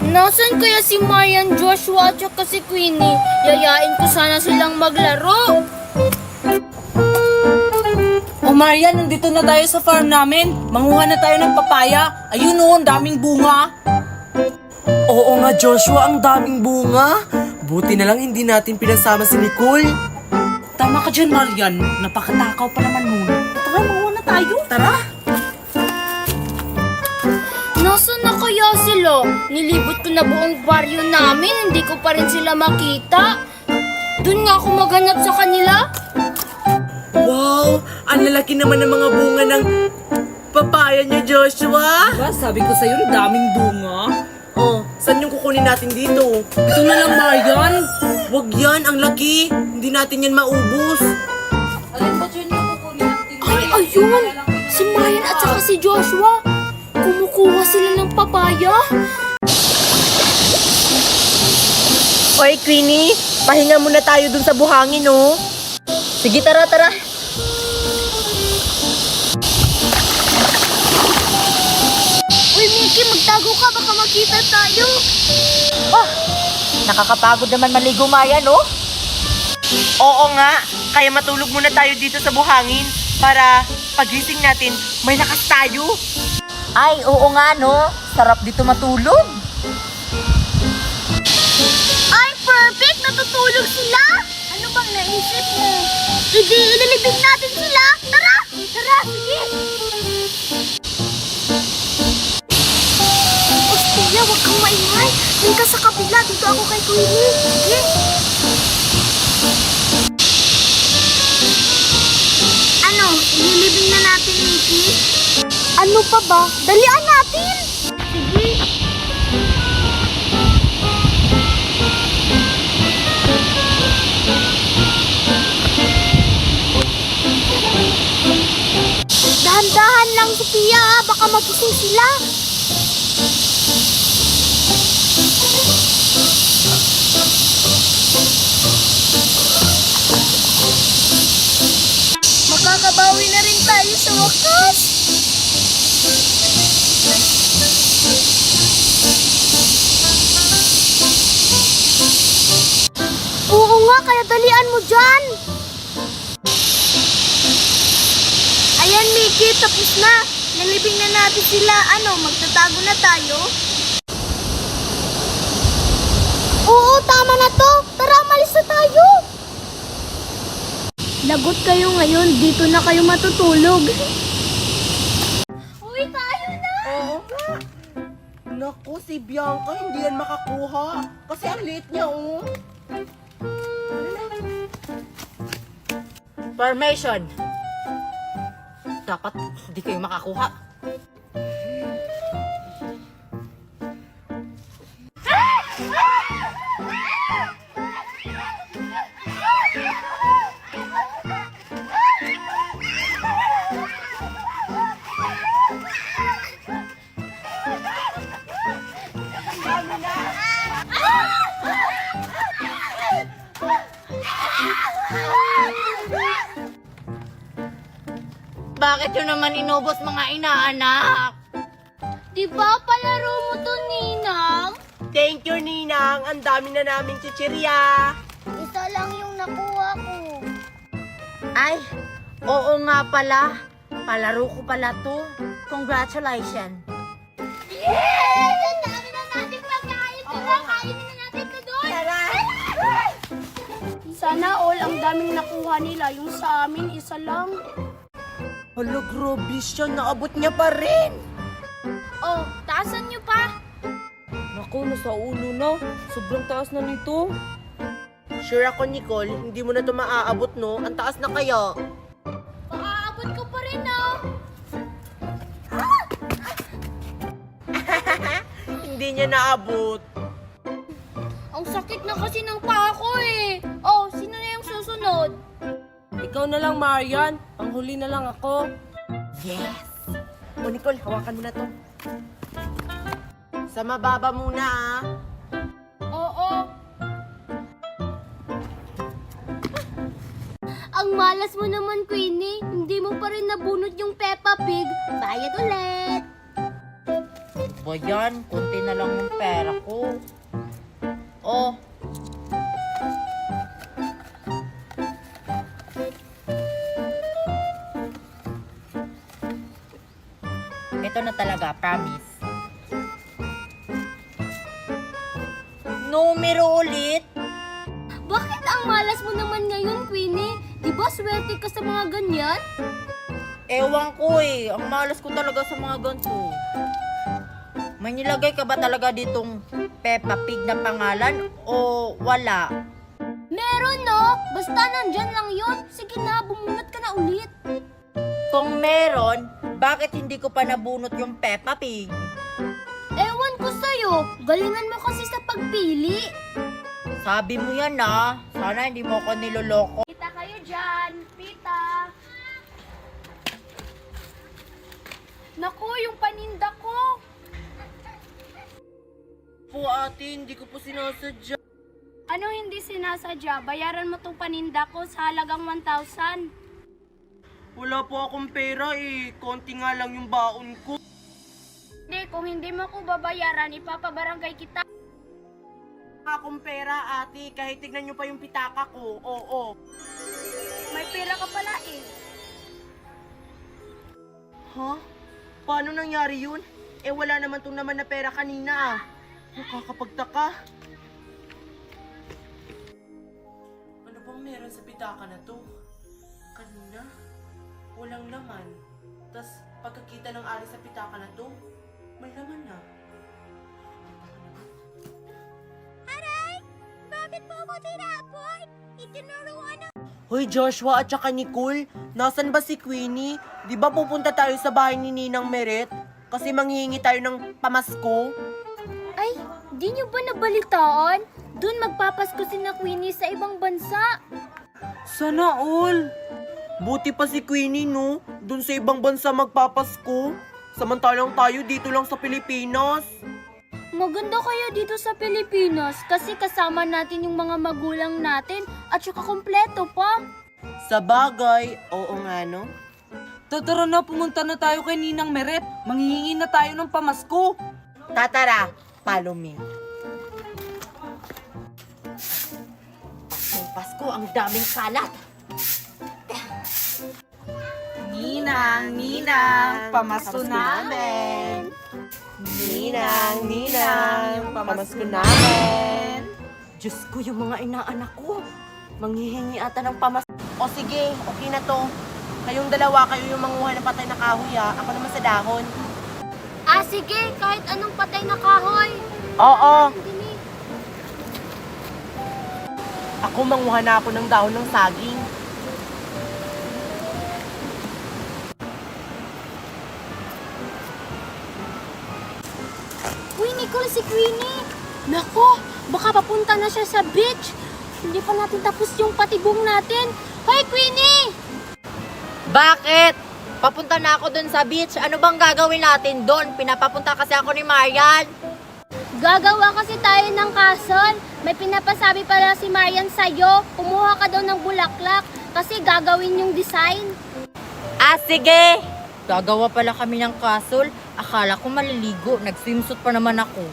Nasaan kaya si Marian, Joshua at saka si Queenie? Yayain ko sana silang maglaro. O Marian, nandito na tayo sa farm namin. Manguha na tayo ng papaya. Ayun o, ang daming bunga. Oo nga Joshua, ang daming bunga. Buti na lang hindi natin pinasama si Nicole. Tama ka dyan, Marian. Napakatakaw pa naman nun. Tara, manguha na tayo. Tara. Nasaan na kaya sila? Nilibot ko na buong baryo namin, hindi ko pa rin sila makita. Doon nga ako maghanap sa kanila. Wow, ang lalaki naman ng mga bunga ng papaya niyo Joshua. Diba, sabi ko sa'yo, ang daming bunga. Oh, saan yung kukunin natin dito? Ito na lang, Marian. Wag yan, ang laki. Hindi natin yan maubos. Alin ba dyan yung kukunin natin? Ay, ayun! Si Marian at saka si Joshua. Kumukuha sila ng papaya. Oy, Queenie, pahinga muna tayo dun sa buhangin, oh. Sige, tara. Uy, Mickey, magtago ka. Baka makita tayo. Nakakapagod naman maligo, Maya, no? Oo nga, kaya matulog muna tayo dito sa buhangin para pagising natin, may lakas tayo. Ay, oo nga, no? Sarap dito matulog. Ay, perfect! Natutulog sila! Ano bang naisip mo? Ililibing natin sila! Tara! Sige! Ostia, huwag kang maingay! Doon ka sa kabila, dito ako kay Queenie. Sige! Ano, ililibing na natin, Mickey? Ano pa ba? Dalian natin! Sige! Dahan-dahan lang, Sophia, baka magising sila. Makakabawi na rin tayo sa wakas. Oo nga, kaya dalian mo dyan. Ayan, Mickey, tapos na. Nalibing na natin sila. Ano, magtatago na tayo? Oo, tama na to. Tara, malis na tayo. Lagot kayo ngayon. Dito na kayo matutulog. Uwi tayo na. Oo nga. Naku, si Bianca hindi yan makakuha. Kasi ang liit niya, oh. Formation. Dapat hindi kayo makakuha. Bakit yun naman inubos mga inaanak? Di ba palaro mo to, Ninang? Thank you, Ninang. Ang dami na namin chichirya. Isa lang yung nakuha ko. Ay, oo nga pala. Palaro ko pala to. Congratulations. Yes! Ang dami na natin pagkain. Tara, kainin na natin to doon. Sana all ang daming nakuha nila. Yung sa amin, isa lang. Hala, grabe siya. Naabot niya pa rin. Oh, taasan nyo pa. Naku, nasa ulo na. Sobrang taas na nito. Sure ako, Nicole, hindi mo na ito maaabot, no? Ang taas na kaya. Maaabot ko pa rin, oh. Hindi niya naabot. Ang sakit na kasi ng paa ko, eh. Oh, sino na yung susunod? Ikaw na lang, Marian. Panghuli na lang ako. Yes! O, Nicole, hawakan mo na to. Sa mababa muna, ah. Oo. Ang malas mo naman, Queenie. Hindi mo pa rin nabunot yung Peppa Pig. Bayad ulit. ba yan? Konti na lang yung pera ko. Oh. Ito na talaga, promise. Numero ulit? Bakit ang malas mo naman ngayon, Queenie? Di ba swerte ka sa mga ganyan? Ewan ko eh. Ang malas ko talaga sa mga ganito. May nilagay ka ba talaga ditong Peppa Pig na pangalan o wala? Meron no! Basta nandyan lang yon. Sige na, bumunot ka na ulit. Kung meron, bakit hindi ko pa nabunot yung Peppa Pig? Ewan ko sa'yo, galingan mo kasi sa pagpili. Sabi mo yan ah. Sana hindi mo ako niloloko. Pita kayo dyan, pita. Naku, yung paninda ko. Po ate, hindi ko po sinasadya. Ano hindi sinasadya? Bayaran mo tong paninda ko sa halagang 1,000. Wala po akong pera eh. Konti nga lang yung baon ko. Hindi, kung hindi mo ko babayaran, ipapabarangay kita. Akong pera ate, kahit tignan nyo pa yung pitaka ko. Oo. May pera ka pala eh. Ha? Paano nangyari yun? Eh wala naman tong naman na pera kanina ah. Nakakapagtaka. Ano bang meron sa pitaka na to? Kanina? Walang laman. Tas pagkakita ng ari sa pitaka na to, may laman na. Bakit mo ako tinapon? Itinuruan na. Hoy Joshua at saka Nicole, nasan ba si Queenie? Di ba pupunta tayo sa bahay ni Ninang Meret? Kasi manghihingi tayo ng pamasko. Ay, di nyo ba nabalitaan? Doon magpapasko si na Queenie sa ibang bansa. Sana all. Buti pa si Queenie no, dun sa ibang bansa magpapasko. Samantalang tayo dito lang sa Pilipinas. Maganda kaya dito sa Pilipinas kasi kasama natin yung mga magulang natin at saka kompleto pa. Sa bagay, oo nga no. Tara na, pumunta na tayo kay Ninang Meret. Manghihingi na tayo ng pamasko. Tatara, follow me. Pasko, ang daming kalat. Ninang, pamasko namin. Ninang, pamasko namin. Diyos ko, yung mga inaanak ko. Manghihingi ata ng pamas... O sige, okay na to. Kayong dalawa, kayo yung manguha ng patay na kahoy ha. Ako naman sa dahon. Ah, sige, kahit anong patay na kahoy. Oo, Dini. ako manguha na ako ng dahon ng saging. Uy, Nicole, si Queenie. Nako, baka papunta na siya sa beach. Hindi pa natin tapos yung patibong natin. Hoy, Queenie! Bakit? Papunta na ako dun sa beach. Ano bang gagawin natin doon? Pinapapunta kasi ako ni Marian. Gagawa kasi tayo ng kasal. May pinapasabi pala si Marian sa'yo. Kumuha ka daw ng bulaklak kasi gagawin yung design. Ah, sige! Gagawa pala kami ng kasol. Akala ko maliligo. Nag-swimsuit pa naman ako.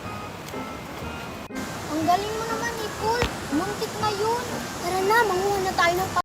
Ang galing mo naman, Nicole. Muntik na yun. Tara na, manguha na tayo ng